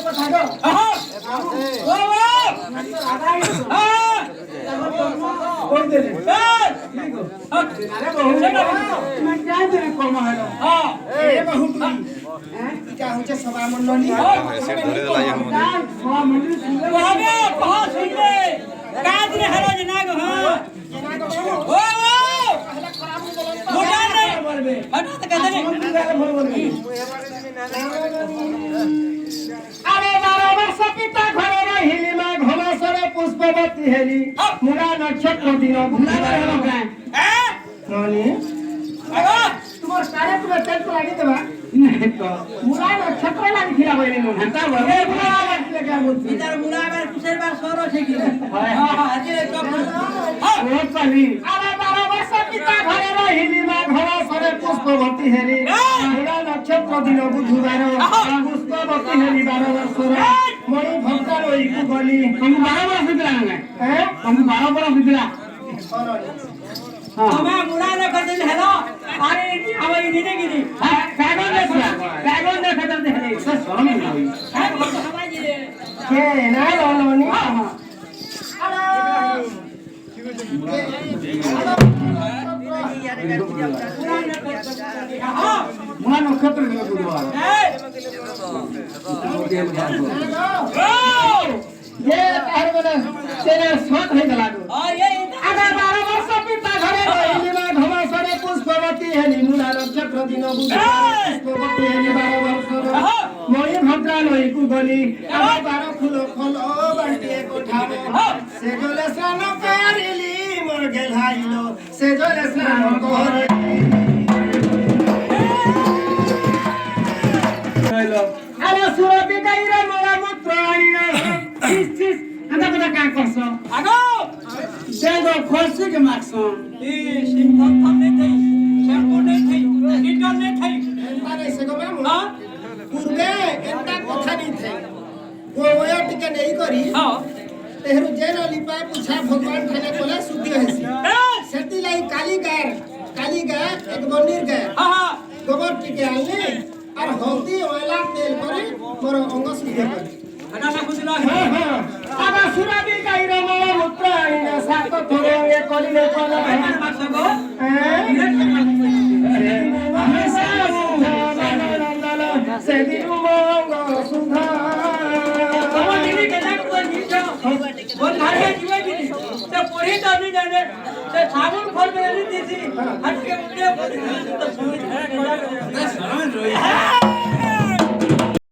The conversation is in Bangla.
কথা গো ও কই দেলে ঠিক গো আরে বহু তুমি যাই দে কম হলো এ বহু তুমি ইটা হচ্ছে সভা মণ্ডলী সেট ধরে দেলা ইয়া মনে সভা মণ্ডলী শুনলে কবে কহ শুনলে কাজ রে হলো যে না গো হ্যাঁ ও পহলা খরাব বলন মোটা নাই হঠাৎ কাজে আরে 12 বর্ষ পিতা ঘরে রহিলি মা ঘনসরে পুষ্পবতী হেলি মুড়া নক্ষত্র দিন ভুলাবার হলো গায় হ্যাঁ ননি আগো তোমার কারে তুমি তেল তো লাগি দেবা মুড়া নক্ষত্র লাগি খিলা বইনি নুন হাতা বলে মুড়া লাগি লাগা বলছি ইদার মুলাবার কুসের বার সরো ঠিক হ্যাঁ হ্যাঁ আজি তো ও পালি আরে 12 বর্ষ পিতা ঘরে রহিলি মা ঘনসরে পুষ্পবতী হেলি মুড়া নক্ষত্র দিন বুধবার পুষ্পবতী হেলি 12 বর্ষরে মনি ভক্তা রইকু গলি তুমি 12 বর্ষ দিলা না হ্যাঁ তুমি 12 বর্ষ দিলা আমা মুলারে কদিন হেলো আরে আমার দিনে গিরি কাগজ দেখা দেখে সে শরম নাই হ্যাঁ সবাই রে কে না লনি মা নক্ষত্র দিল বুধবার ये तार बने तेरे स्वाद है गलागो अगर 12 वर्ष पिता घरे रहिली मा घमसरे पुष्पवती हेली मुला नक्षत्र दिन पुष्पवती हेली 12 वर्ष मई भद्रा लई कुगली 12 फूल फल बांटिए कोठारो से जले स्नान करिली मोर गेलहाइलो से जले स्नान करिली अरे सुरती गाइरा मोला मूत्र आइना चिस आधा बड़ा का करसो আগো सेगो खोलसी के मारसो ই সিংহ থামনে থাই শ্যাম্পু নেই থাই ডিটল নেই থাই मारे सेगो मामु হ্যাঁ पूर्वे एंता कथा नहीं थे गोया टिके नहीं करी হ্যাঁ तेहरु जेन लिपा पूछा भगवान खाने कोला शुद्धि हेसी सेती लाई काली गाय एक मंदिर गए হ্যাঁ गोबर टिके आले और हल्दी ओला तेल करे मोर अंग शुद्ध करे এটা না খুদিলা हां हां आबा सुराबी गाइरा मोला मूत्र आइना सात थोरे ए कलिले कोला মাসগো सेदिनु मंग सुधा তোমার দিদি কেনা করে নিছ ওর ধারে দিবে কি তে পড়ি তো নি জানে তে সাবুন ফল মেরে দিছি হাটকে মুটে তো সুই শরম রই